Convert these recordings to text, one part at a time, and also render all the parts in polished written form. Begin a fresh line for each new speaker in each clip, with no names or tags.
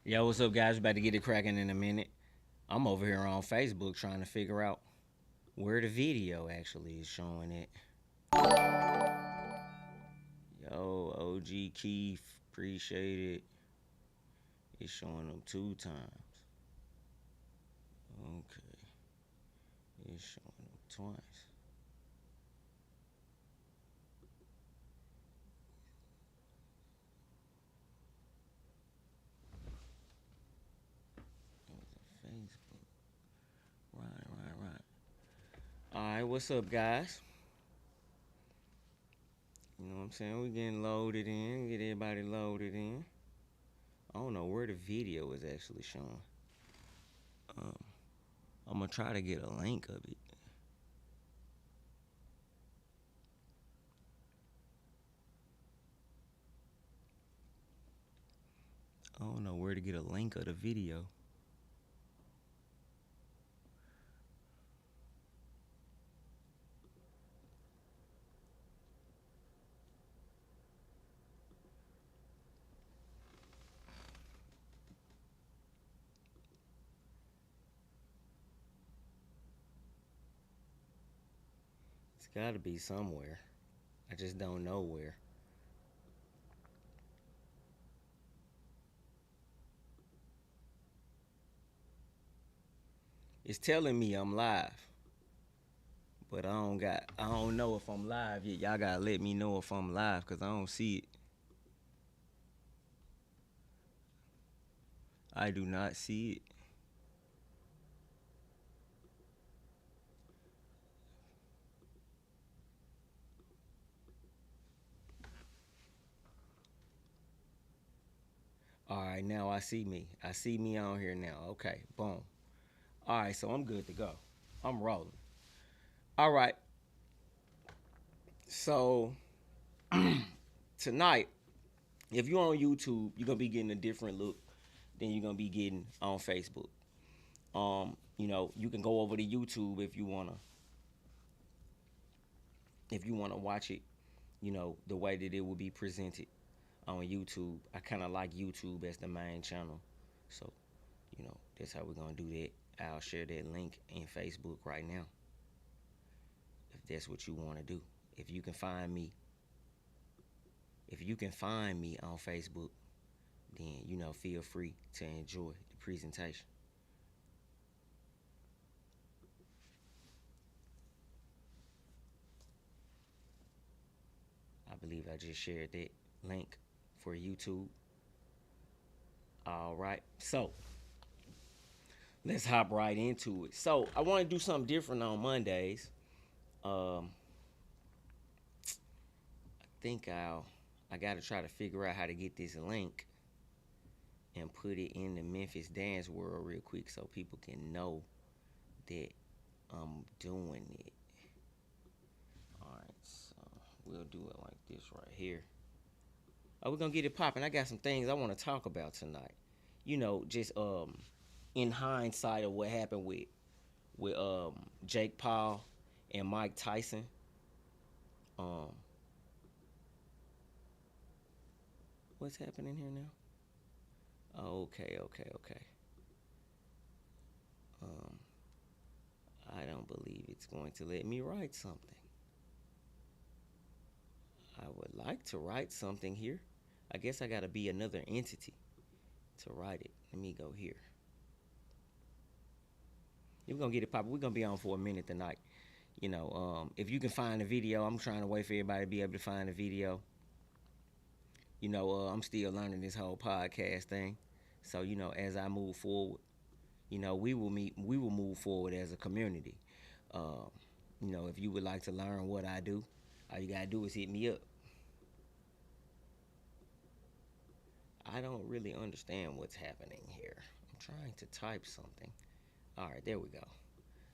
Yo, what's up, guys? We about to get it cracking in a minute. I'm over here on Facebook trying to figure out where the video actually is showing it. Yo, OG Keith, appreciate it. It's showing them 2 times. Okay, it's showing them twice. Facebook. Right. All right, what's up, guys? You know what I'm saying? We getting loaded in. Get everybody loaded in. I don't know where the video is actually showing. Um, I'm gonna try to get a link of it. I don't know where to get a link of the video. It's gotta be somewhere. I just don't know where. It's telling me I'm live, but I don't know if I'm live yet. Y'all gotta let me know if I'm live, cause I don't see it. I do not see it. All right, now I see me. I see me on here now. Okay, boom. All right, so I'm good to go. I'm rolling. All right, so tonight, if you're on YouTube, you're gonna be getting a different look than you're gonna be getting on Facebook. You can go over to YouTube if you wanna watch it, the way that it will be presented on YouTube. I kinda like YouTube as the main channel. So, that's how we're gonna do that. I'll share that link in Facebook right now. If that's what you wanna do. If you can find me if you can find me on Facebook, then feel free to enjoy the presentation. I believe I just shared that link for YouTube. All right, so let's hop right into it. So I want to do something different on Mondays. Um, I think I got to try to figure out how to get this link and put it in the Memphis dance world real quick so people can know that I'm doing it. All right, so we'll do it like this right here. Oh, we're gonna get it popping. I got some things I want to talk about tonight. Just in hindsight of what happened with Jake Paul and Mike Tyson. Um, what's happening here now? Oh, okay. Um, I don't believe it's going to let me write something. I would like to write something here. I guess I gotta be another entity to write it. Let me go here. We're gonna get it popping. We're gonna be on for a minute tonight. If you can find the video, I'm trying to wait for everybody to be able to find the video. I'm still learning this whole podcast thing. So, as I move forward, we will move forward as a community. Uh, if you would like to learn what I do, all you gotta do is hit me up. I don't really understand what's happening here. I'm trying to type something. All right, there we go.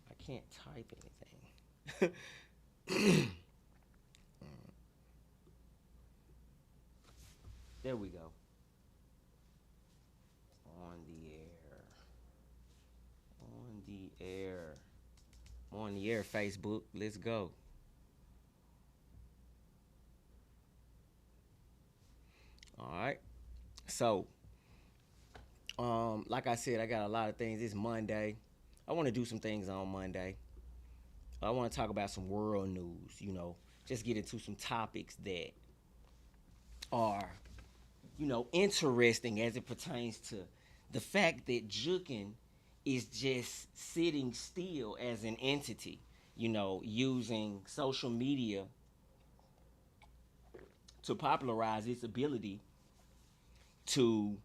I can't type anything. There we go. On the air. On the air. I'm on the air, Facebook. Let's go. All right. So, Like I said, I got a lot of things. It's Monday. I want to do some things on Monday. I want to talk about some world news, just get into some topics that are, interesting as it pertains to the fact that Jookin is just sitting still as an entity, using social media to popularize its ability to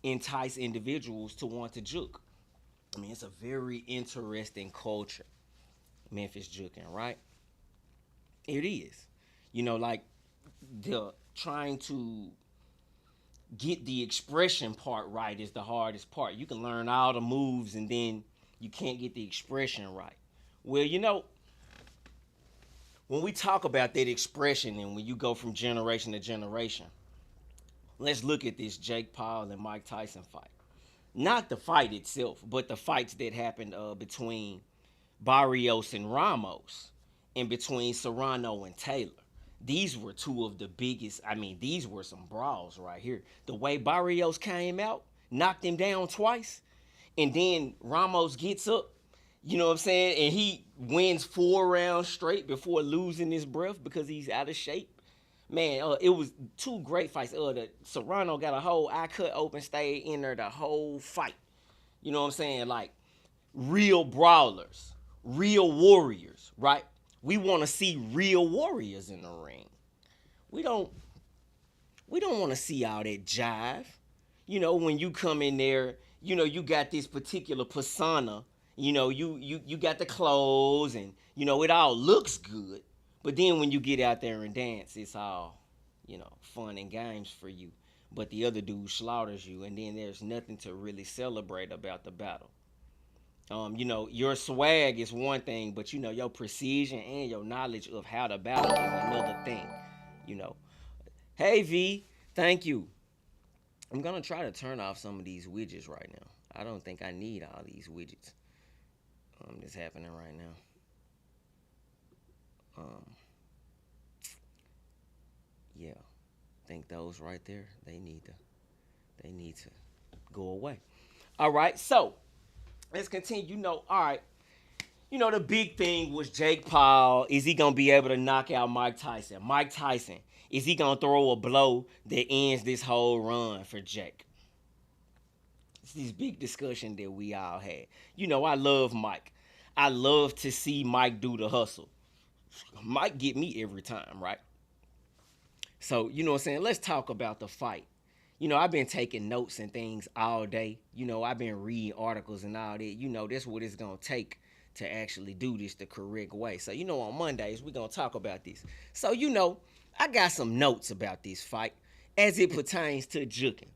entice individuals to want to juke. I mean, it's a very interesting culture, Memphis Jookin, right? It is. Like the trying to get the expression part right is the hardest part. You can learn all the moves and then you can't get the expression right. Well, when we talk about that expression and when you go from generation to generation, let's look at this Jake Paul and Mike Tyson fight. Not the fight itself, but the fights that happened between Barrios and Ramos and between Serrano and Taylor. These were two of the biggest, these were some brawls right here. The way Barrios came out, knocked him down twice, and then Ramos gets up, you know what I'm saying? And he wins 4 rounds straight before losing his breath because he's out of shape. Man, it was 2 great fights. The Serrano got a whole uncut open, stayed in there the whole fight. You know what I'm saying? Like, real brawlers, real warriors, right? We want to see real warriors in the ring. We don't want to see all that jive. When you come in there, you got this particular persona. You got the clothes and, it all looks good. But then when you get out there and dance, it's all, fun and games for you. But the other dude slaughters you, and then there's nothing to really celebrate about the battle. Your swag is one thing, but, your precision and your knowledge of how to battle is another thing, Hey, V, thank you. I'm going to try to turn off some of these widgets right now. I don't think I need all these widgets that's happening right now. Yeah, I think those right there, they need to go away. All right, so let's continue. All right, the big thing was Jake Paul. Is he gonna be able to knock out Mike Tyson? Mike Tyson, is he gonna throw a blow that ends this whole run for Jake? It's this big discussion that we all had. I love Mike. I love to see Mike do the hustle. Mike get me every time, right? So, what I'm saying? Let's talk about the fight. I've been taking notes and things all day. I've been reading articles and all that. That's what it's going to take to actually do this the correct way. So, on Mondays, we're going to talk about this. So, I got some notes about this fight as it pertains to Jookin,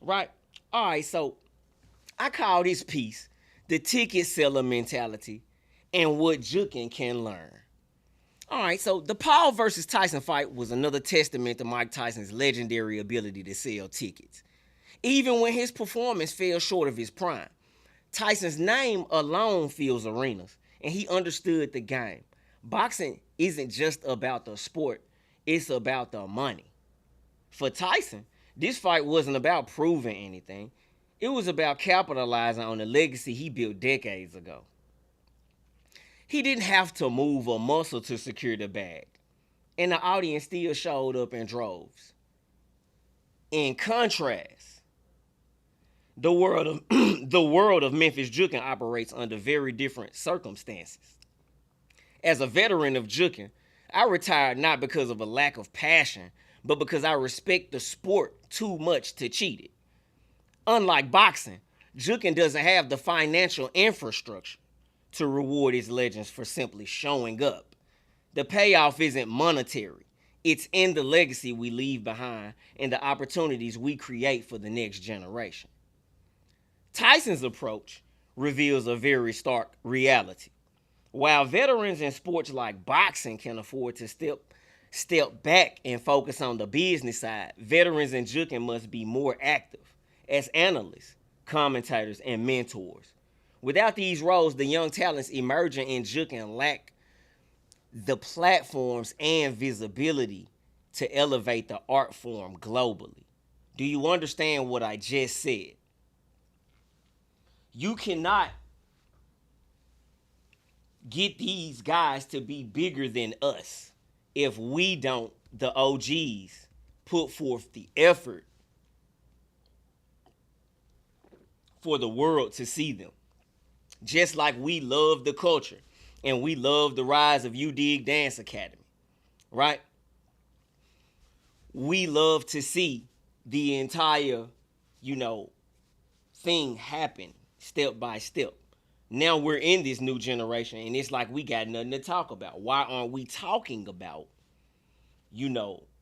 right? All right, so I call this piece The Ticket Seller Mentality and What Jookin Can Learn. All right, so the Paul versus Tyson fight was another testament to Mike Tyson's legendary ability to sell tickets. Even when his performance fell short of his prime, Tyson's name alone fills arenas, and he understood the game. Boxing isn't just about the sport, it's about the money. For Tyson, this fight wasn't about proving anything. It was about capitalizing on the legacy he built decades ago. He didn't have to move a muscle to secure the bag, and the audience still showed up in droves. In contrast, the world of Memphis Jookin operates under very different circumstances. As a veteran of Jookin, I retired not because of a lack of passion, but because I respect the sport too much to cheat it. Unlike boxing, Jookin doesn't have the financial infrastructure to reward its legends for simply showing up. The payoff isn't monetary. It's in the legacy we leave behind and the opportunities we create for the next generation. Tyson's approach reveals a very stark reality. While veterans in sports like boxing can afford to step back and focus on the business side, veterans in Jookin must be more active as analysts, commentators, and mentors. Without these roles, the young talents emerging in Jookin lack the platforms and visibility to elevate the art form globally. Do you understand what I just said? You cannot get these guys to be bigger than us if we don't, the OGs, put forth the effort for the world to see them. Just like we love the culture and we love the rise of UDig Dance Academy, right? We love to see the entire, thing happen step by step. Now we're in this new generation and it's like we got nothing to talk about. Why aren't we talking about,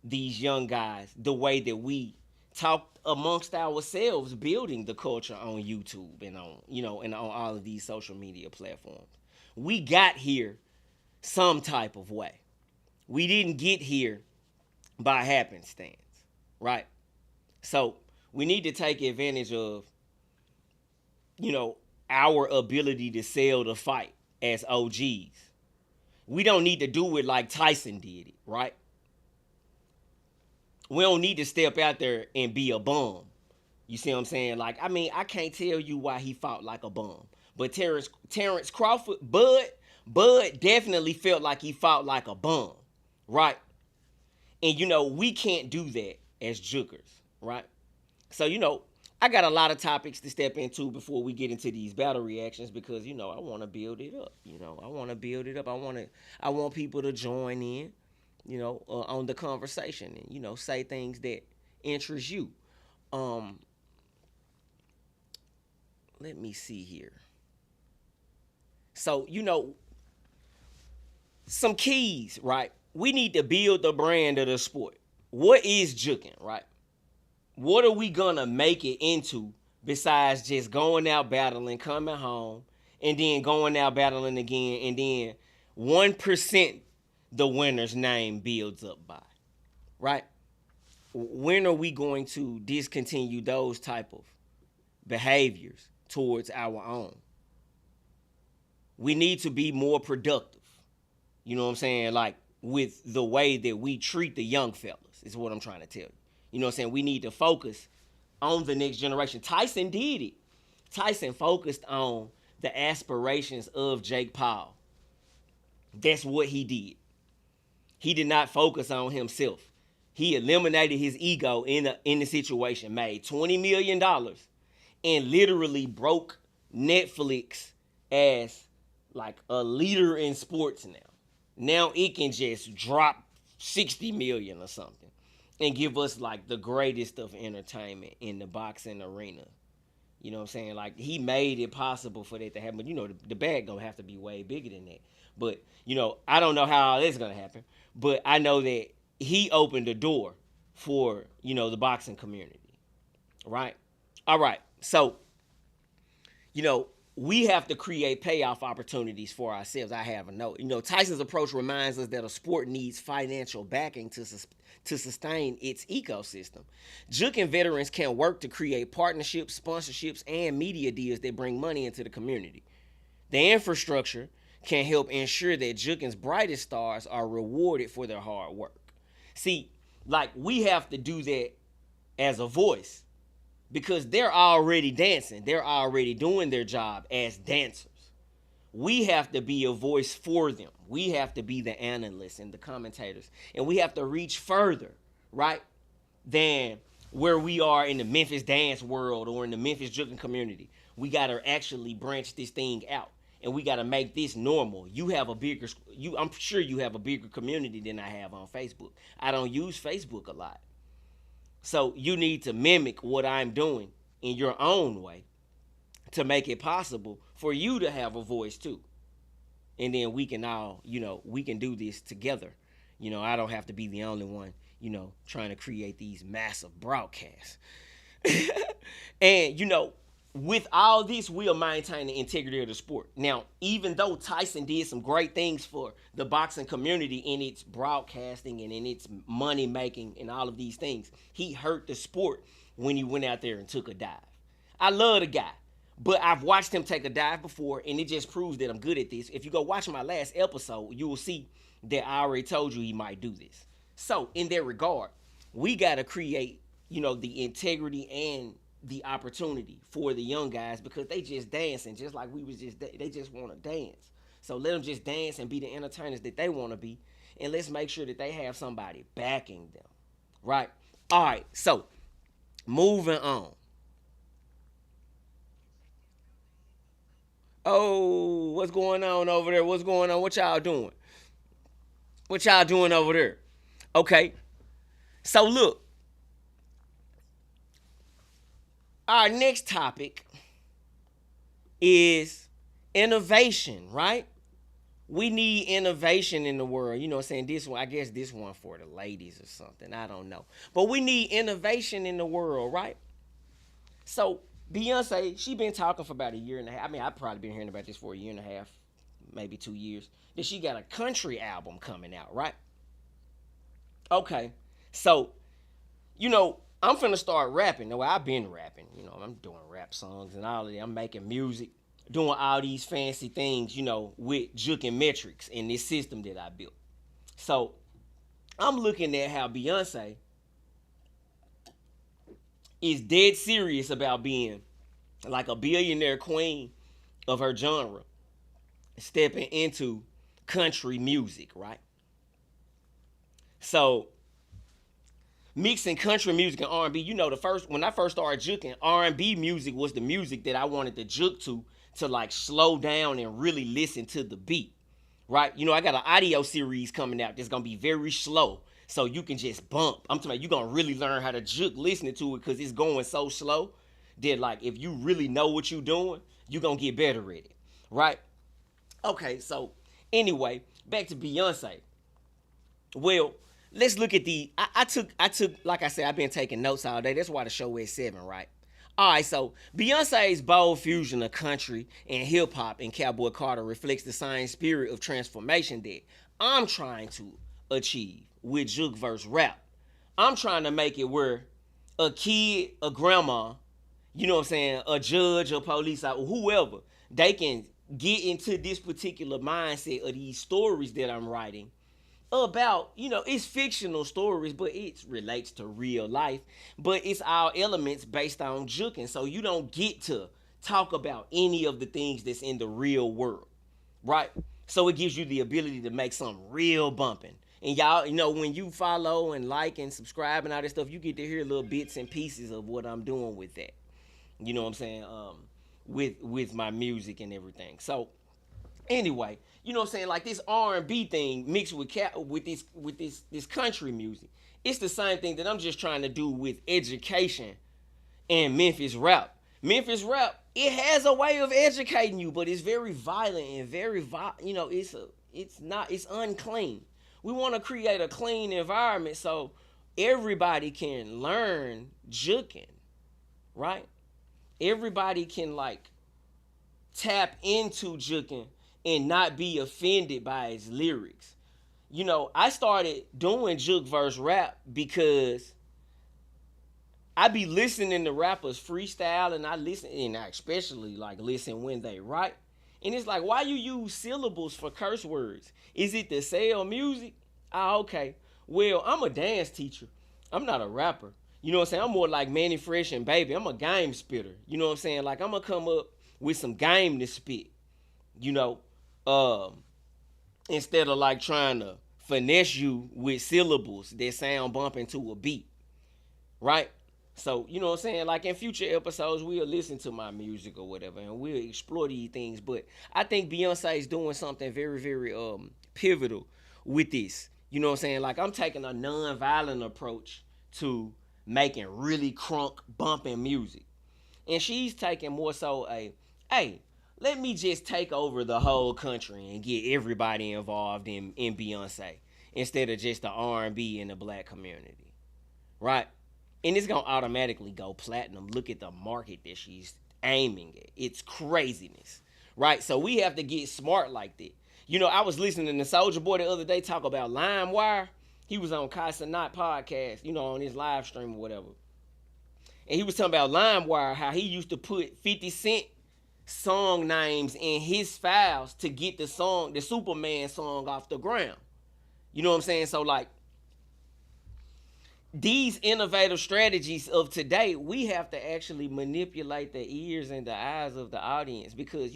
these young guys the way that we talk amongst ourselves, building the culture on YouTube and on all of these social media platforms? We got here some type of way. We didn't get here by happenstance, right? So we need to take advantage of, our ability to sell the fight as OGs. We don't need to do it like Tyson did it, right? We don't need to step out there and be a bum. You see what I'm saying? Like, I can't tell you why he fought like a bum. But Terrence Crawford, Bud definitely felt like he fought like a bum, right? And, we can't do that as Jookers, right? So, I got a lot of topics to step into before we get into these battle reactions because, I want to build it up. I want to build it up. I want people to join in, on the conversation and, say things that interest you. Let me see here. So, some keys, right? We need to build the brand of the sport. What is Jookin, right? What are we gonna make it into besides just going out battling, coming home, and then going out battling again, and then 1% the winner's name builds up by, right? When are we going to discontinue those type of behaviors towards our own? We need to be more productive. You know what I'm saying? Like with the way that we treat the young fellas is what I'm trying to tell you. You know what I'm saying? We need to focus on the next generation. Tyson did it. Tyson focused on the aspirations of Jake Paul. That's what he did. He did not focus on himself. He eliminated his ego in the situation, made $20 million, and literally broke Netflix as like a leader in sports now. Now it can just drop 60 million or something and give us like the greatest of entertainment in the boxing arena. You know what I'm saying? Like he made it possible for that to happen. But the bag gonna have to be way bigger than that. But I don't know how all that's gonna happen. But I know that he opened the door for, the boxing community. Right? All right. So, we have to create payoff opportunities for ourselves. I have a note. Tyson's approach reminds us that a sport needs financial backing to sustain its ecosystem. Jookin veterans can work to create partnerships, sponsorships, and media deals that bring money into the community. The infrastructure can help ensure that Jookin's brightest stars are rewarded for their hard work. See, like we have to do that as a voice. Because they're already dancing. They're already doing their job as dancers. We have to be a voice for them. We have to be the analysts and the commentators. And we have to reach further, right, than where we are in the Memphis dance world or in the Memphis Jookin community. We got to actually branch this thing out. And we got to make this normal. I'm sure you have a bigger community than I have on Facebook. I don't use Facebook a lot. So you need to mimic what I'm doing in your own way to make it possible for you to have a voice too. And then we can all, we can do this together. I don't have to be the only one, trying to create these massive broadcasts. And, with all this, we'll maintain the integrity of the sport. Now, even though Tyson did some great things for the boxing community in its broadcasting and in its money making and all of these things, he hurt the sport when he went out there and took a dive. I love the guy, but I've watched him take a dive before, and it just proves that I'm good at this. If you go watch my last episode, you will see that I already told you he might do this. So, in that regard, we got to create, the integrity and the opportunity for the young guys because they just dancing just like we was just they just want to dance. So let them just dance and be the entertainers that they want to be, and let's make sure that they have somebody backing them, right? All right, so moving on. Oh, what's going on over there? What's going on? What y'all doing? What y'all doing over there? Okay, so look, our next topic is innovation, right? We need innovation in the world. You know what I'm saying? This one, I guess this one for the ladies or something. I don't know. But we need innovation in the world, right? So Beyonce, she been talking for about a year and a half. I mean, I've probably been hearing about this for a year and a half, maybe 2 years. That she got a country album coming out, right? Okay. So, I'm finna start rapping. Well, I've been rapping. I'm doing rap songs and all of that. I'm making music, doing all these fancy things, with Jookin Metrics and this system that I built. So I'm looking at how Beyonce is dead serious about being like a billionaire queen of her genre, stepping into country music, right? So mixing country music and R&B, when I first started juking, R&B music was the music that I wanted to juke to like slow down and really listen to the beat, right? I got an audio series coming out that's gonna be very slow, so you can just bump. I'm talking about you're gonna really learn how to juke listening to it because it's going so slow that like if you really know what you're doing, you're gonna get better at it, right? Okay, so anyway, back to Beyonce. Well, let's look at I took like I said, I've been taking notes all day. That's why the show is 7, right? All right, so Beyonce's bold fusion of country and hip hop and Cowboy Carter reflects the same spirit of transformation that I'm trying to achieve with Juke verse rap. I'm trying to make it where a kid, a grandma, you know what I'm saying, a judge, a police, or whoever, they can get into this particular mindset of these stories that I'm writing about, it's fictional stories, but it relates to real life, but it's all elements based on juking. So you don't get to talk about any of the things that's in the real world, right? So it gives you the ability to make something real bumping. And y'all, when you follow and like and subscribe and all that stuff, you get to hear little bits and pieces of what I'm doing with that. You know what I'm saying? With my music and everything. So anyway, you know what I'm saying, like this R&B thing mixed with this country music. It's the same thing that I'm just trying to do with education and Memphis rap. Memphis rap, it has a way of educating you, but it's very violent and very it's unclean. We want to create a clean environment so everybody can learn juking, right? Everybody can like tap into juking and not be offended by his lyrics. I started doing juke verse rap because I be listening to rappers freestyle, and I especially like listen when they write. And it's like, why you use syllables for curse words? Is it to sell music? Ah, okay. Well, I'm a dance teacher. I'm not a rapper. You know what I'm saying? I'm more like Manny Fresh and Baby. I'm a game spitter. You know what I'm saying? Like I'm gonna come up with some game to spit. Instead of like trying to finesse you with syllables that sound bumping to a beat, right? So, you know what I'm saying? Like in future episodes, we'll listen to my music or whatever, and we'll explore these things. But I think Beyonce is doing something very, very pivotal with this. You know what I'm saying? Like I'm taking a non-violent approach to making really crunk bumping music, and she's taking more so hey, let me just take over the whole country and get everybody involved in Beyonce instead of just the R&B in the black community, right? And it's going to automatically go platinum. Look at the market that she's aiming at. It's craziness, right? So we have to get smart like that. I was listening to Soulja Boy the other day talk about LimeWire. He was on Kaisanat podcast, on his live stream or whatever. And he was talking about LimeWire, how he used to put 50 Cent song names in his files to get the Superman song off the ground. You know what I'm saying? So like these innovative strategies of today, we have to actually manipulate the ears and the eyes of the audience, because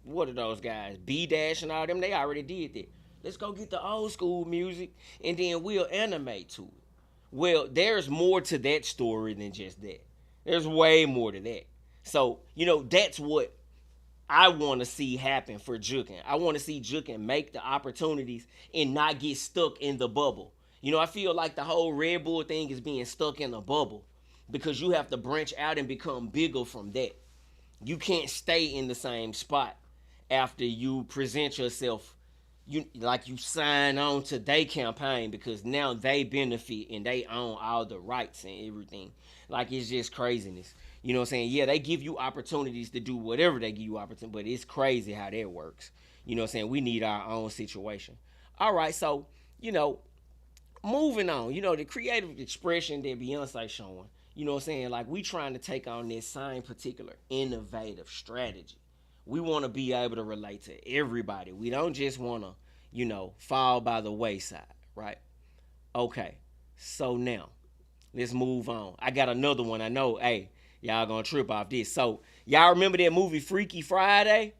what are those guys, B Dash and all them, they already did that. Let's go get the old school music and then we'll animate to it. Well, there's more to that story than just that. There's way more to that. So that's what I want to see happen for Jookin. I want to see Jookin make the opportunities and not get stuck in the bubble. I feel like the whole Red Bull thing is being stuck in a bubble, because you have to branch out and become bigger from that. You can't stay in the same spot after you present yourself. You sign on to their campaign, because now they benefit and they own all the rights and everything. Like, it's just craziness. You know what I'm saying? Yeah, they give you opportunities to do whatever they give you opportunity, but it's crazy how that works. You know what I'm saying? We need our own situation. All right, so, moving on. The creative expression that Beyonce showing. You know what I'm saying? Like, we trying to take on this same particular innovative strategy. We want to be able to relate to everybody. We don't just want to, fall by the wayside, right? Okay, so now, let's move on. I got another one. I know, hey, y'all gonna trip off this. So, y'all remember that movie Freaky Friday?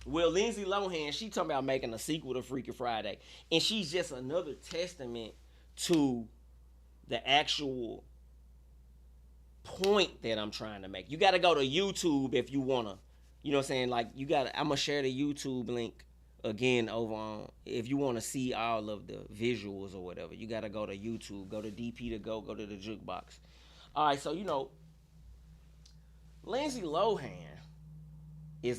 Well, Lindsay Lohan, she talking about making a sequel to Freaky Friday. And she's just another testament to the actual point that I'm trying to make. You got to go to YouTube if you want to, you know what I'm saying? Like, I'm going to share the YouTube link again over on, if you want to see all of the visuals or whatever. You got to go to YouTube, go to DP to go to the jukebox. All right, so, Lindsay Lohan is,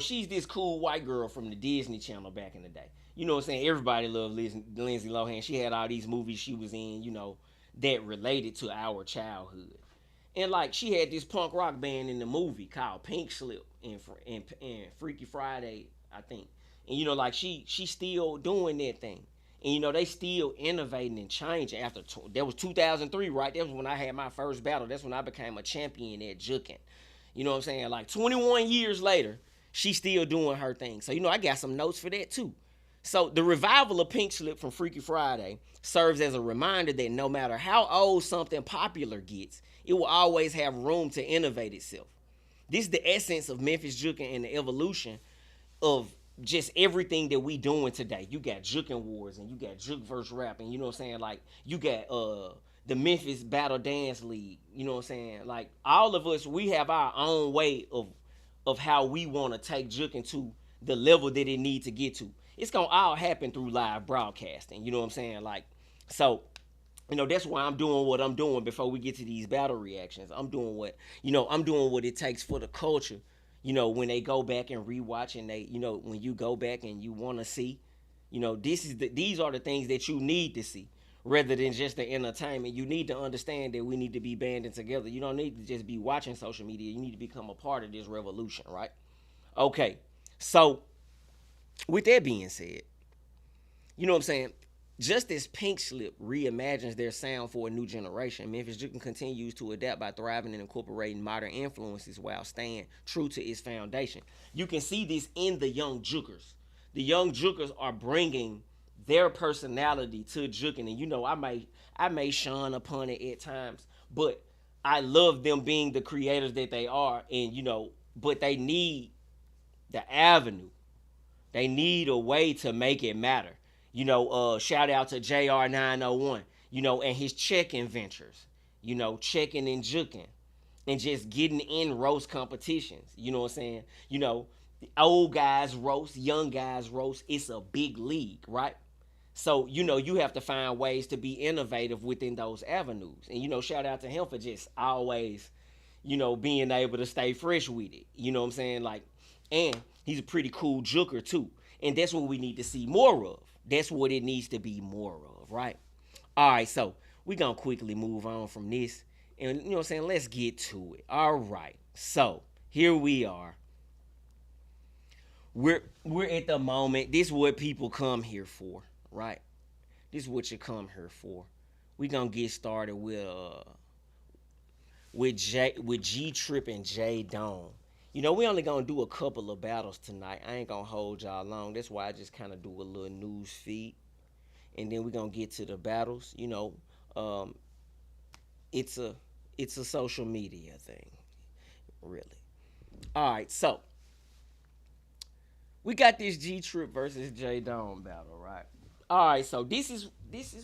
she's this cool white girl from the Disney Channel back in the day. You know what I'm saying? Everybody loved Lindsay Lohan. She had all these movies she was in, that related to our childhood. And, like, she had this punk rock band in the movie called Pink Slip and Freaky Friday, I think. And, like, she still doing that thing. And, they still innovating and changing after, that was 2003, right? That was when I had my first battle. That's when I became a champion at Jookin. You know what I'm saying? Like, 21 years later, she's still doing her thing. So, I got some notes for that too. So, the revival of Pink Slip from Freaky Friday serves as a reminder that no matter how old something popular gets, it will always have room to innovate itself. This is the essence of Memphis Jookin and the evolution of just everything that we doing today. You got Jookin Warz and you got Jook verse rap, and you know what I'm saying? Like, you got the Memphis Battle Dance League. You know what I'm saying? Like, all of us, we have our own way of how we want to take Jookin to the level that it needs to get to. It's going to all happen through live broadcasting. You know what I'm saying? Like, so, that's why I'm doing what I'm doing before we get to these battle reactions. I'm doing what it takes for the culture. When they go back and rewatch, and they, when you go back and you want to see, these are the things that you need to see, rather than just the entertainment. You need to understand that we need to be banding together. You don't need to just be watching social media. You need to become a part of this revolution, right? Okay, so with that being said, you know what I'm saying? Just as Pink Slip reimagines their sound for a new generation, Memphis Jookin continues to adapt by thriving and incorporating modern influences while staying true to its foundation. You can see this in the young Jookers. The young Jookers are bringing their personality to Jookin, and I may shun upon it at times, but I love them being the creators that they are, and but they need the avenue. They need a way to make it matter. Shout out to JR901, and his checking ventures, checking and Jookin, and just getting in roast competitions. You know what I'm saying? Old guys roast, young guys roast. It's a big league, right? So, you have to find ways to be innovative within those avenues. And, shout out to him for just always, being able to stay fresh with it. You know what I'm saying? Like, and he's a pretty cool Jooker too. And that's what we need to see more of. That's what it needs to be more of, right? All right, so we're going to quickly move on from this. And, you know what I'm saying? Let's get to it. All right, so here we are. We're at the moment. This is what people come here for, right? This is what you come here for. We're going to get started with G-Trip and J Dome. We only going to do a couple of battles tonight. I ain't going to hold y'all long. That's why I just kind of do a little news feed. and then we're gonna get to the battles. Um, it's a it's a social media thing, really. All right, so we got this G Trip versus J Dome battle, right? All right, so this is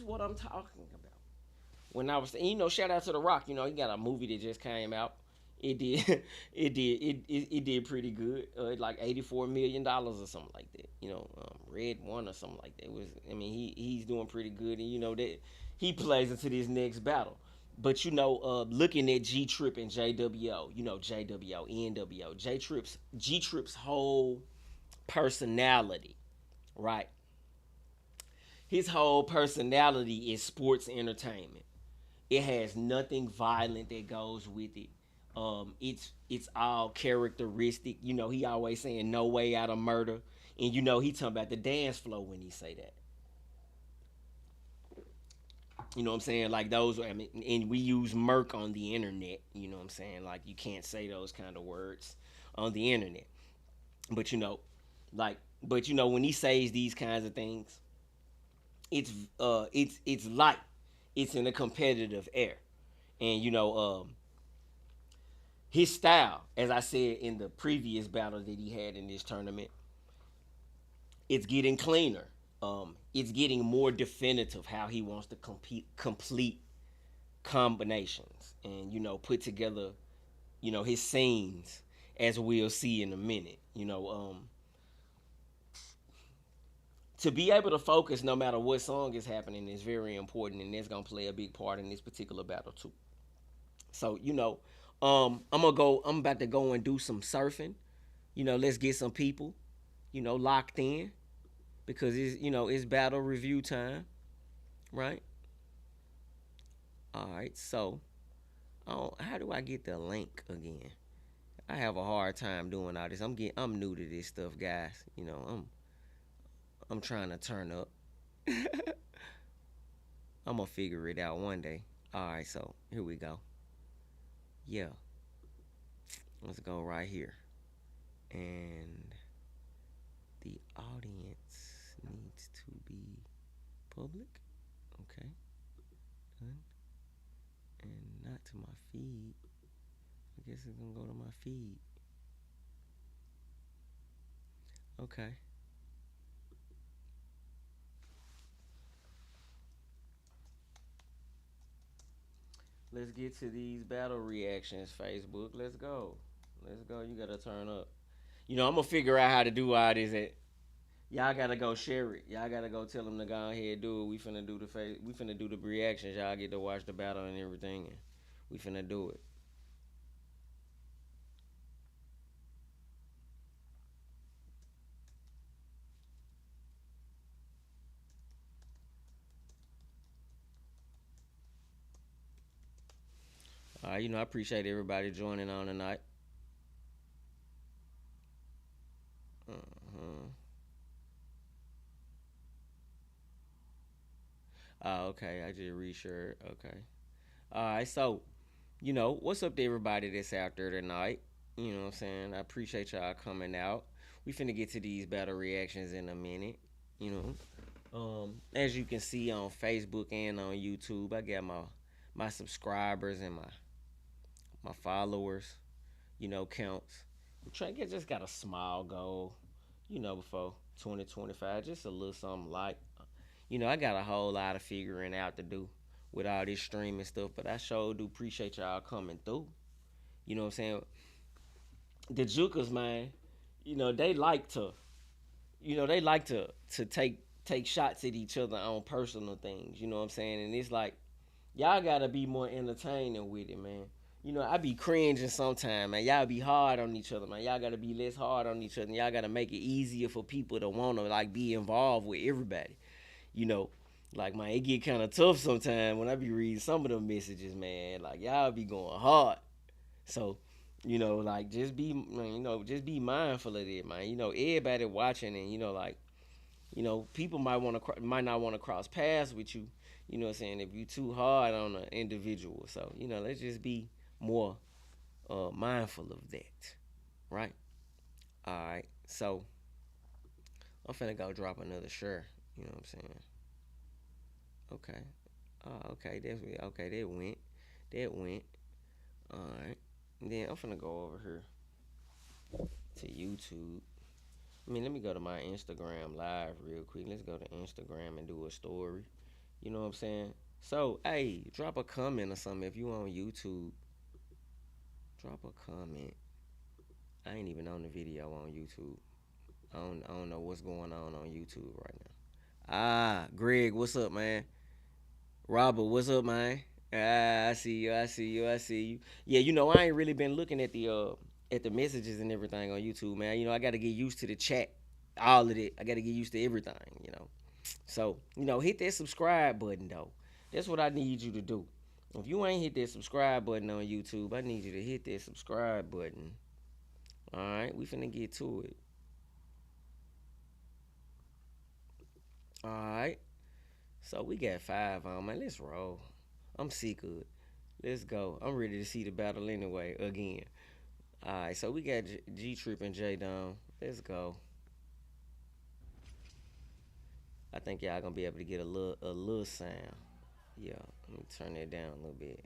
what I'm talking about. When I was, shout out to The Rock. He got a movie that just came out. It did, it did pretty good. Like $84 million or something like that. Red One or something like that. He's doing pretty good, and that he plays into this next battle. But looking at G Trip and JWO, JWO, NWO, G Trip's whole personality, right? His whole personality is sports entertainment. It has nothing violent that goes with it. It's all characteristic. He always saying no way out of murder, and he talking about the dance floor when he say that. You know what I'm saying? Like those. And we use murk on the internet. You know what I'm saying? Like you can't say those kind of words on the internet. But when he says these kinds of things, it's light. It's in a competitive air, and his style, as I said in the previous battle that he had in this tournament, it's getting cleaner. It's getting more definitive how he wants to complete combinations and put together his scenes, as we'll see in a minute. To be able to focus no matter what song is happening is very important, and that's gonna play a big part in this particular battle too. So I'm about to go and do some surfing. Let's get some people locked in, because it's battle review time, right? All right, so how do I get the link again? I have a hard time doing all this. I'm new to this stuff, guys. I'm trying to turn up. I'm gonna figure it out one day. All right, so here we go. Yeah, let's go right here, and the audience needs to be public. Okay, done. And not to my feed. I guess it's gonna go to my feed. Okay. Let's get to these battle reactions, Facebook. Let's go. Let's go. You gotta turn up. I'm gonna figure out how to do all this. Y'all gotta go share it. Y'all gotta go tell them to go ahead and do it. We finna do the reactions. Y'all get to watch the battle and everything. And we finna do it. I appreciate everybody joining on tonight. Uh-huh. Oh, okay. I just reshared. Okay. All right. So, what's up to everybody that's out there tonight? You know what I'm saying? I appreciate y'all coming out. We finna get to these battle reactions in a minute. As you can see on Facebook and on YouTube, I got my subscribers and my followers, counts. I'm trying to just got a small goal, before 2025, just a little something like, I got a whole lot of figuring out to do with all this streaming stuff, but I sure do appreciate y'all coming through. You know what I'm saying? The Jookers, man, they like to, to take shots at each other on personal things. You know what I'm saying? And it's like, y'all gotta be more entertaining with it, man. I be cringing sometimes, man. Y'all be hard on each other, man. Y'all gotta be less hard on each other. And y'all gotta make it easier for people to wanna be involved with everybody. You know, man, it get kind of tough sometimes when I be reading some of the messages, man. Like y'all be going hard. So, just be mindful of it, man. Everybody watching, and people might not want to cross paths with you. You know what I'm saying? If you too hard on an individual, so let's just be more mindful of that, right? All right, so I'm finna go drop another share. You know what I'm saying? Okay. Oh, okay. That's okay. That went. That went. All right. Then I'm finna go over here to YouTube. I mean, let me go to my Instagram live real quick. Let's go to Instagram and do a story. You know what I'm saying? So, hey, drop a comment or something if you on YouTube. Drop a comment. I ain't even on the video on YouTube. I don't know what's going on YouTube right now. Ah, Greg, what's up, man? Robert, what's up, man? Ah, I see you. I see you. I see you. Yeah, I ain't really been looking at the messages and everything on YouTube, man. I got to get used to the chat, all of it. I got to get used to everything. So, hit that subscribe button though. That's what I need you to do. If you ain't hit that subscribe button on YouTube, I need you to hit that subscribe button. All right, we finna get to it. All right. So we got 5 on, man. Let's roll. I'm sick of it. Let's go. I'm ready to see the battle anyway again. All right. So we got G Trip and J Down. Let's go. I think y'all gonna be able to get a little sound. Yeah. Let me turn that down a little bit.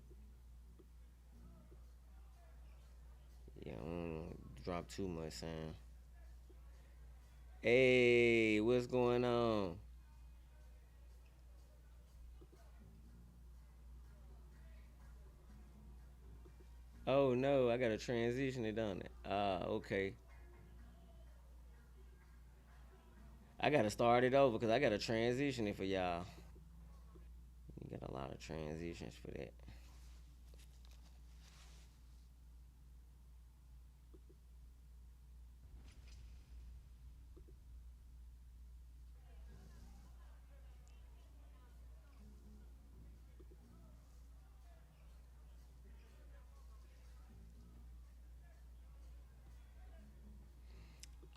Yeah. Drop too much sound. Hey, what's going on? Oh no, I gotta transition it on it. Okay. I gotta start it over because I gotta transition it for y'all. You got a lot of transitions for that.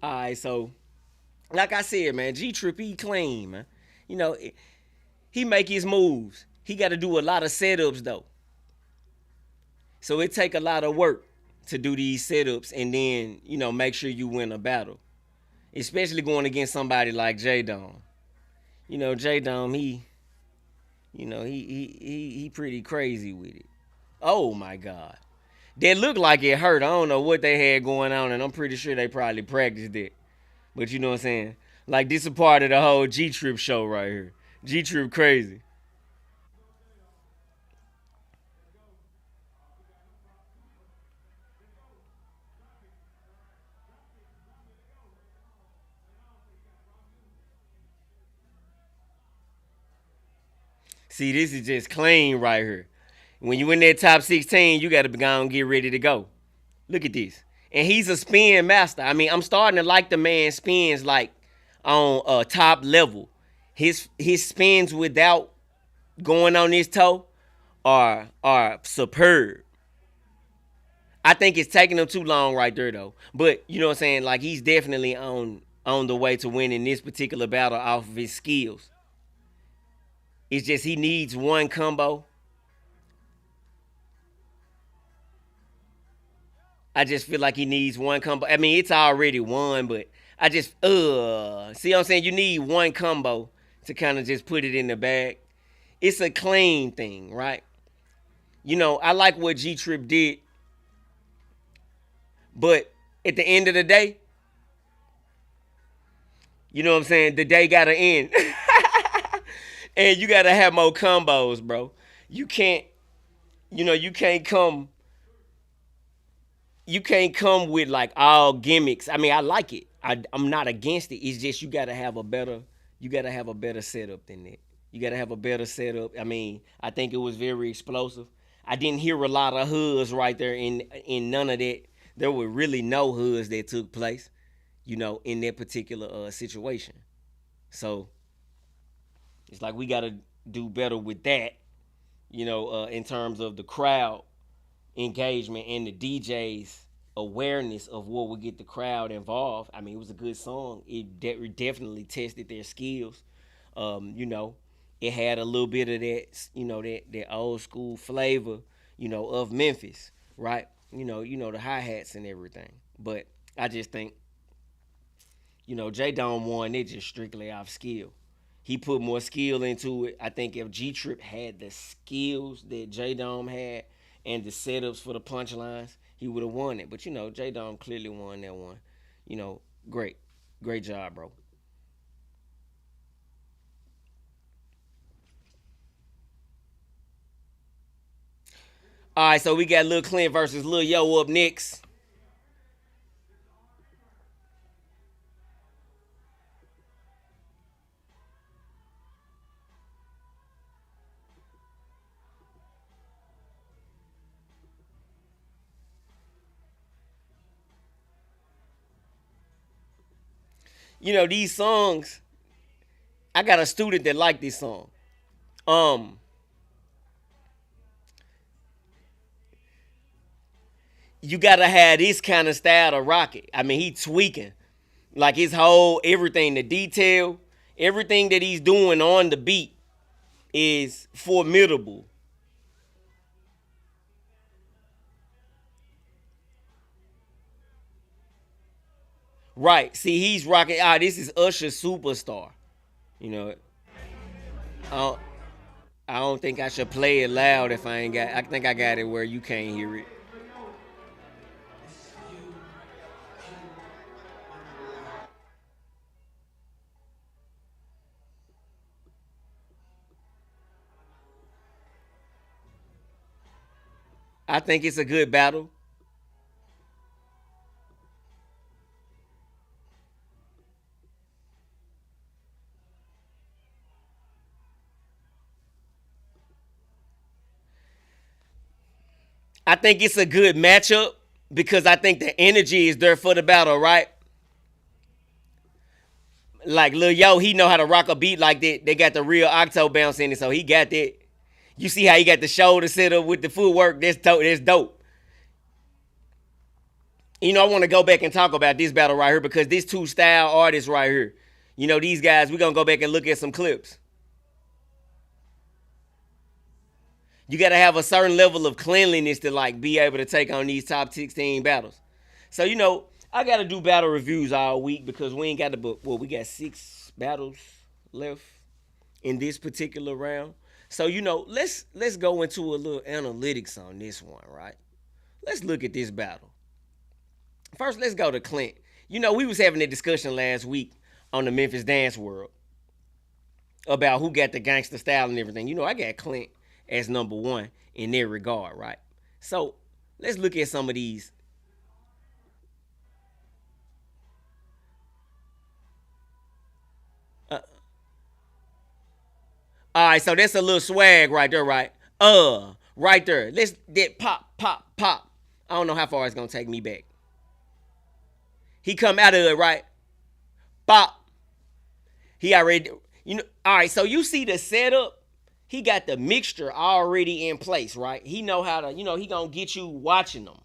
All right, so like I said, man, G Trip he clean, man. You know, he make his moves. He got to do a lot of setups though, so it take a lot of work to do these setups and then make sure you win a battle, especially going against somebody like J Dom. J Dom he pretty crazy with it. Oh my God, that looked like it hurt. I don't know what they had going on, and I'm pretty sure they probably practiced it. But you know what I'm saying? Like this is part of the whole G Trip show right here. G Trip crazy. See, this is just clean right here. When you in that top 16, you gotta go and get ready to go. Look at this. And he's a spin master. I mean, I'm starting to like the man spins like on a top level. His spins without going on his toe are superb. I think it's taking him too long right there though. But you know what I'm saying? Like he's definitely on the way to winning this particular battle off of his skills. It's just he needs one combo. I just feel like he needs one combo. I mean, it's already one, but I just see what I'm saying? You need one combo to kind of just put it in the bag. It's a clean thing, right? I like what G Trip did, but at the end of the day, you know what I'm saying? The day gotta end. And you gotta have more combos, bro. You can't, you can't come with like all gimmicks. I mean, I like it. I'm not against it. It's just you gotta have a better setup than that. You gotta have a better setup. I mean, I think it was very explosive. I didn't hear a lot of hoods right there in none of that. There were really no hoods that took place, in that particular situation. So it's like we gotta do better with that, in terms of the crowd engagement and the DJ's awareness of what would get the crowd involved. I mean, it was a good song. It definitely tested their skills. It had a little bit of that, that old school flavor, of Memphis, right? The hi hats and everything. But I just think, J Dome won it just strictly off skill. He put more skill into it. I think if G Trip had the skills that J Dome had and the setups for the punchlines, he would have won it. But J Dome clearly won that one. Great. Great job, bro. All right, so we got Lil Clint versus Lil Yo up next. These songs, I got a student that liked this song. Um, you gotta have this kind of style to rock it. I mean, he tweaking. Like his whole everything, the detail, everything that he's doing on the beat is formidable. Right. See, he's rocking. This is Usher Superstar. You know, I don't, I don't think I should play it loud if I ain't got. I think I got it where you can't hear it. I think it's a good battle. I think it's a good matchup because I think the energy is there for the battle, right? Like Lil Yo, he know how to rock a beat like that. They got the real octo bounce in it, so he got that. You see how he got the shoulder set up with the footwork? That's dope. That's dope. I want to go back and talk about this battle right here because these two style artists right here. These guys, we're going to go back and look at some clips. You got to have a certain level of cleanliness to like be able to take on these top 16 battles. So, I got to do battle reviews all week because we ain't got to, we got 6 battles left in this particular round. So, let's go into a little analytics on this one, right? Let's look at this battle. First, let's go to Clint. We was having a discussion last week on the Memphis Dance World about who got the gangster style and everything. I got Clint as number 1 in their regard, right? So, let's look at some of these. All right, so that's a little swag right there, right? Right there. Let's that pop, pop, pop. I don't know how far it's gonna take me back. He come out of it, right? Pop. He already, all right, so you see the setup. He got the mixture already in place, right? He know how to, he gonna get you watching them.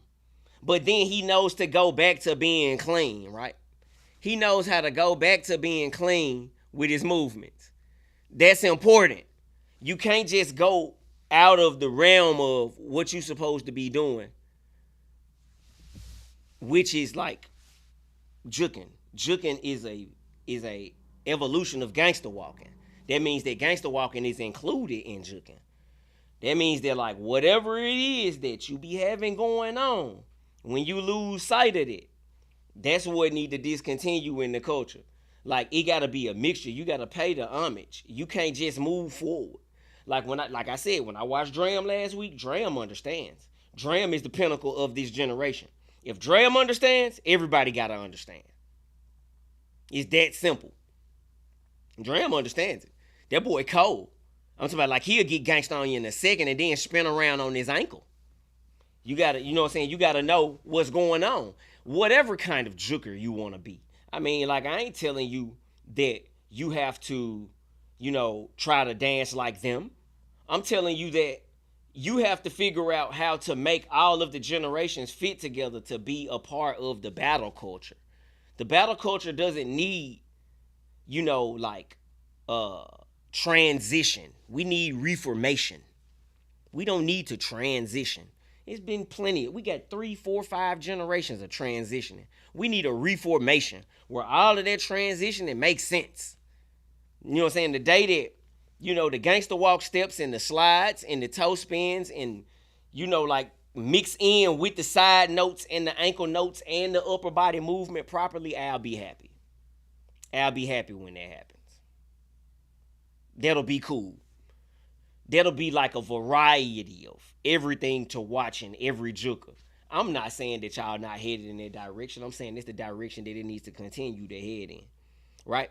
But then he knows to go back to being clean, right? He knows how to go back to being clean with his movements. That's important. You can't just go out of the realm of what you're supposed to be doing, which is like Jookin. Jookin is a evolution of gangster walking. That means that gangster walking is included in Jookin. That means that like whatever it is that you be having going on, when you lose sight of it, that's what need to discontinue in the culture. Like it gotta be a mixture. You gotta pay the homage. You can't just move forward. Like I said, when I watched Dram last week, Dram understands. Dram is the pinnacle of this generation. If Dram understands, everybody gotta understand. It's that simple. Dram understands it. That boy cold. I'm talking about like he'll get gangsta on you in a second and then spin around on his ankle. You gotta, you know what I'm saying? You gotta know what's going on. Whatever kind of jooker you wanna be. I mean, like I ain't telling you that you have to, try to dance like them. I'm telling you that you have to figure out how to make all of the generations fit together to be a part of the battle culture. The battle culture doesn't need, like transition. We need reformation. We don't need to transition. It's been plenty. We got 3, 4, 5 generations of transitioning. We need a reformation where all of that transitioning makes sense. You know what I'm saying? The day that, the gangster walk steps and the slides and the toe spins and, like mix in with the side notes and the ankle notes and the upper body movement properly, I'll be happy. I'll be happy when that happens. That'll be cool. That'll be like a variety of everything to watch in every Jooker. I'm not saying that y'all not headed in that direction. I'm saying it's the direction that it needs to continue to head in. Right?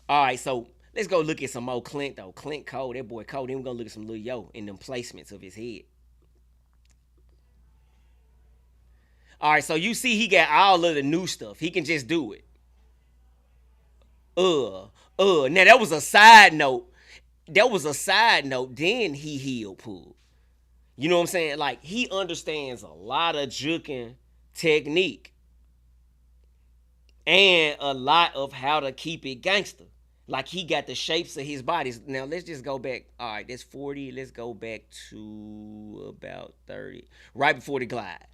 All right, so let's go look at some more Clint, though. Clint Cole, that boy Cole. Then we're going to look at some Lil Yo in them placements of his head. All right, so you see he got all of the new stuff. He can just do it. Now, that was a side note. Then he heel pulled. You know what I'm saying? Like, he understands a lot of Jookin technique and a lot of how to keep it gangster. Like, he got the shapes of his bodies. Now, let's just go back. All right, that's 40. Let's go back to about 30. Right before the glide.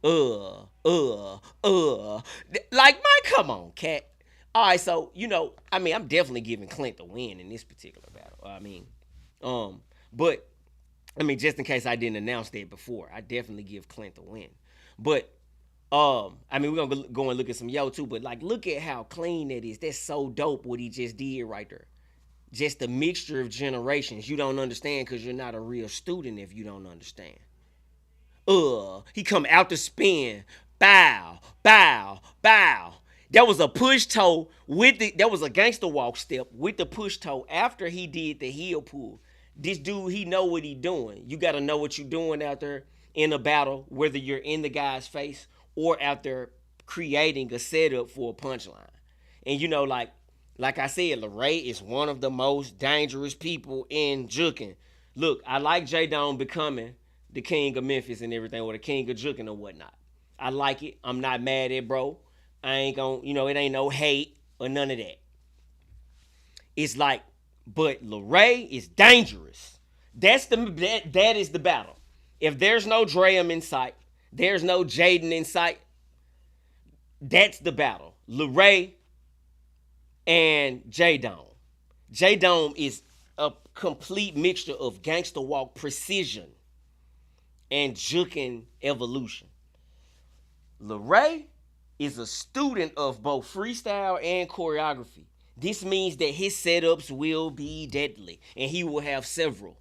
Like, man, come on, cat. All right, so, I'm definitely giving Clint the win in this particular battle. But just in case I didn't announce that before, I definitely give Clint the win. But, we're gonna go and look at some Yo too. But like, look at how clean that is. That's so dope what he just did right there. Just the mixture of generations. You don't understand because you're not a real student if you don't understand. He come out the spin, bow, bow, bow. That was a push toe that was a gangster walk step with the push toe after he did the heel pull. This dude, he know what he doing. You got to know what you're doing out there in a battle, whether you're in the guy's face or out there creating a setup for a punchline. And like I said, LeRae is one of the most dangerous people in Jookin. Look, I like J-Dome becoming the king of Memphis and everything, or the king of Jookin or whatnot. I like it. I'm not mad at bro. I ain't gonna, it ain't no hate or none of that. It's like, but LeRae is dangerous. That is the battle. If there's no Dream in sight, there's no Jaden in sight, that's the battle. LeRae and J-Dome. J-Dome is a complete mixture of gangster walk precision and Jookin evolution. LeRae is a student of both freestyle and choreography. This means that his setups will be deadly, and he will have several.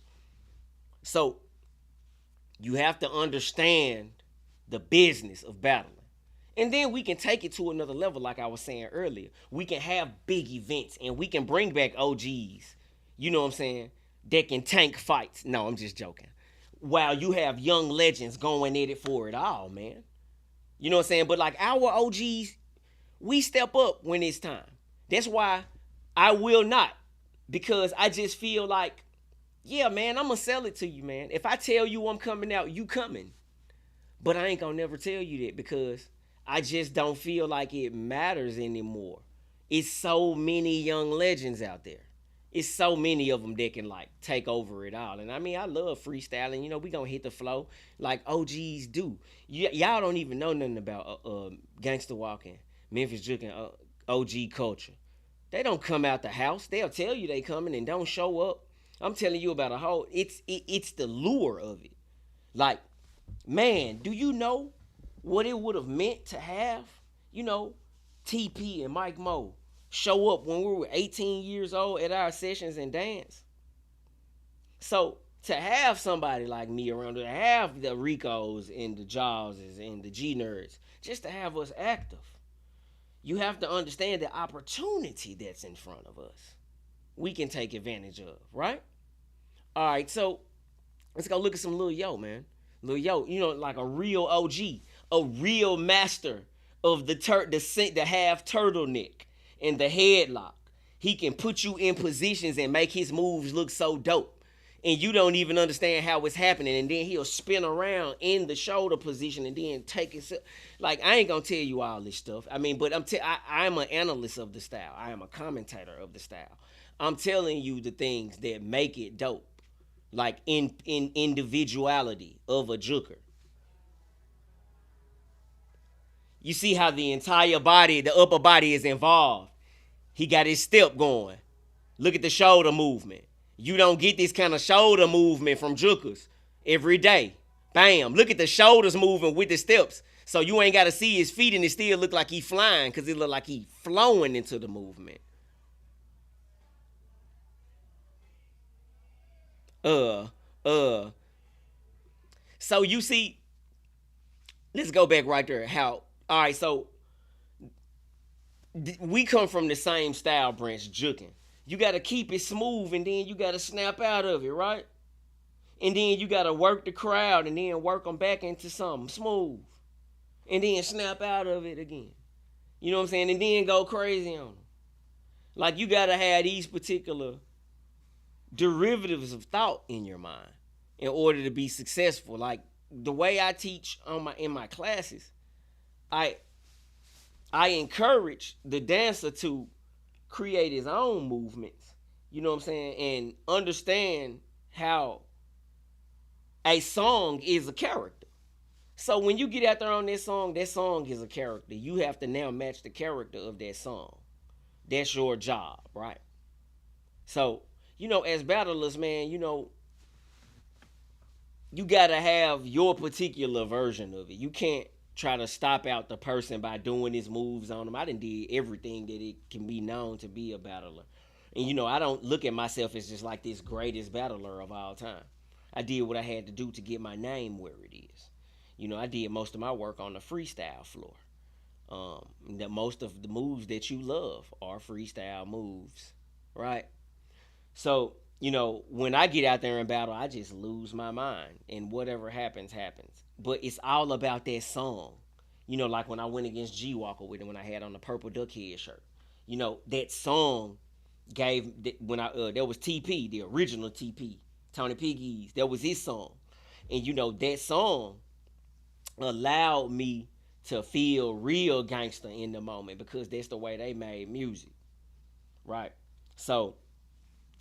So, you have to understand the business of battling. And then we can take it to another level, like I was saying earlier. We can have big events, and we can bring back OGs, you know what I'm saying, that can tank fights. No, I'm just joking. While you have young legends going at it for it all, man. You know what I'm saying? But like our OGs, we step up when it's time. That's why I will not. Because I just feel like, yeah, man, I'm going to sell it to you, man. If I tell you I'm coming out, you coming. But I ain't going to never tell you that because I just don't feel like it matters anymore. It's so many young legends out there. It's so many of them that can like take over it all. And I love freestyling. We gonna hit the flow like OGs do. Y'all don't even know nothing about gangster walking, Memphis Jookin, OG culture. They don't come out the house. They'll tell you they coming and don't show up. I'm telling you about a whole. It's the lure of it. Like, man, do you know what it would have meant to have, TP and Mike Mo show up when we were 18 years old at our sessions and dance? So to have somebody like me around, to have the Ricos and the Jawses and the G-Nerds, just to have us active, you have to understand the opportunity that's in front of us. We can take advantage of, right? All right, so let's go look at some Lil Yo, man. Lil Yo, like a real OG, a real master of the half turtleneck and the headlock. He can put you in positions and make his moves look so dope. And you don't even understand how it's happening. And then he'll spin around in the shoulder position and then take it. Like, I ain't going to tell you all this stuff. But I'm an analyst of the style. I am a commentator of the style. I'm telling you the things that make it dope. Like in individuality of a Jooker. You see how the entire body, the upper body is involved. He got his step going. Look at the shoulder movement. You don't get this kind of shoulder movement from Jookers every day. Bam. Look at the shoulders moving with the steps. So you ain't got to see his feet and it still look like he flying because it look like he flowing into the movement. Uh, uh. So you see, let's go back right there. How, all right, so we come from the same style branch, Jookin. You got to keep it smooth and then you got to snap out of it, right? And then you got to work the crowd and then work them back into something smooth. And then snap out of it again. You know what I'm saying? And then go crazy on them. Like you got to have these particular derivatives of thought in your mind in order to be successful. Like the way I teach in my classes, I encourage the dancer to create his own movements, you know what I'm saying, and understand how a song is a character. So when you get out there on that song is a character. You have to now match the character of that song. That's your job, right? So, as battlers, man, you gotta have your particular version of it. You can't try to stop out the person by doing his moves on them. I done did everything that it can be known to be a battler. And I don't look at myself as just like this greatest battler of all time. I did what I had to do to get my name where it is. I did most of my work on the freestyle floor. That most of the moves that you love are freestyle moves, right? So, when I get out there and battle, I just lose my mind. And whatever happens, happens. But it's all about that song. Like when I went against G Walker with him when I had on the purple duck head shirt. That song gave, that was TP, the original TP, Tony Piggies. That was his song. And, that song allowed me to feel real gangster in the moment because that's the way they made music. Right? So,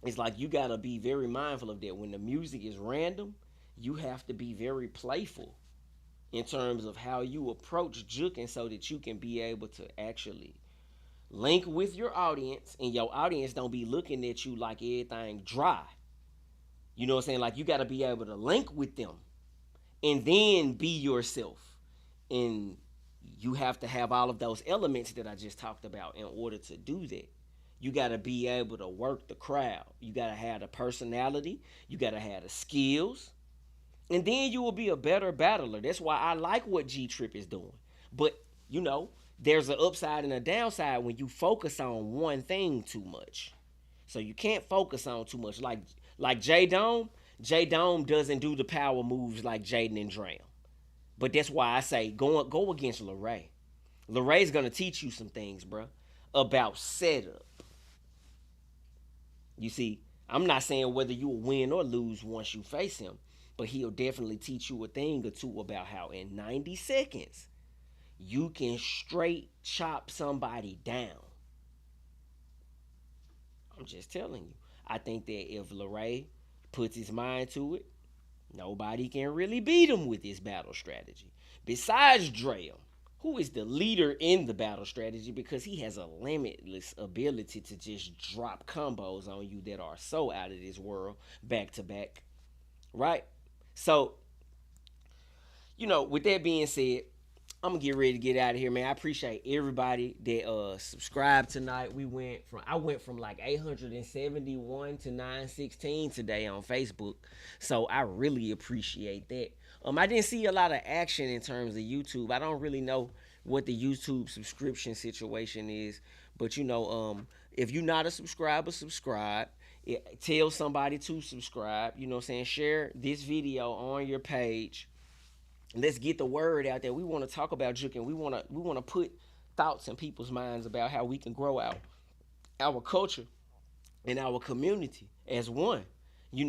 it's like you got to be very mindful of that. When the music is random, you have to be very playful in terms of how you approach Jookin so that you can be able to actually link with your audience and your audience don't be looking at you like everything dry. You know what I'm saying? Like you got to be able to link with them and then be yourself. And you have to have all of those elements that I just talked about in order to do that. You got to be able to work the crowd. You got to have the personality. You got to have the skills. And then you will be a better battler. That's why I like what G-Trip is doing. But, there's an upside and a downside when you focus on one thing too much. So you can't focus on too much. Like J-Dome doesn't do the power moves like Jaden and Dram. But that's why I say go against LeRae. LeRae's going to teach you some things, bro, about setup. You see, I'm not saying whether you will win or lose once you face him, but he'll definitely teach you a thing or two about how in 90 seconds you can straight chop somebody down. I'm just telling you. I think that if LeRae puts his mind to it, nobody can really beat him with his battle strategy. Besides Dre, who is the leader in the battle strategy because he has a limitless ability to just drop combos on you that are so out of this world back to back. Right? So, with that being said, I'm going to get ready to get out of here, man. I appreciate everybody that subscribed tonight. I went from like 871 to 916 today on Facebook. So I really appreciate that. I didn't see a lot of action in terms of YouTube. I don't really know what the YouTube subscription situation is. But, if you're not a subscriber, subscribe. Tell somebody to subscribe. You know what I'm saying? Share this video on your page. Let's get the word out there. We want to talk about Jookin. We want to put thoughts in people's minds about how we can grow out our culture and our community as one. We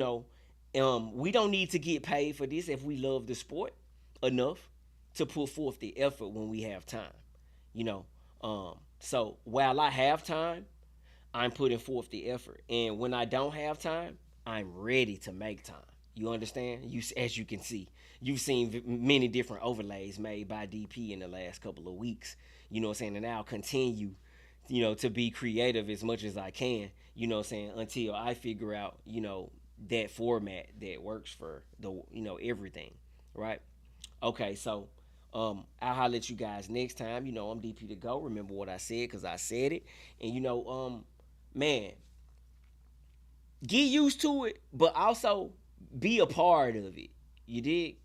don't need to get paid for this if we love the sport enough to put forth the effort when we have time. So while I have time, I'm putting forth the effort. And when I don't have time, I'm ready to make time. You understand? As you can see, you've seen many different overlays made by DP in the last couple of weeks. You know what I'm saying? And I'll continue to be creative as much as I can, until I figure out, that format that works for everything, right? Okay, so I'll holler at you guys next time. I'm DP to go. Remember what I said because I said it, and man, get used to it, but also be a part of it. You dig?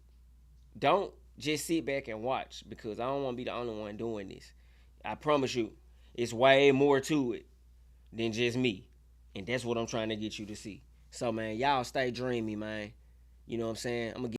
Don't just sit back and watch because I don't want to be the only one doing this. I promise you, it's way more to it than just me. And that's what I'm trying to get you to see. So, man, y'all stay dreamy, man. You know what I'm saying? I'm going to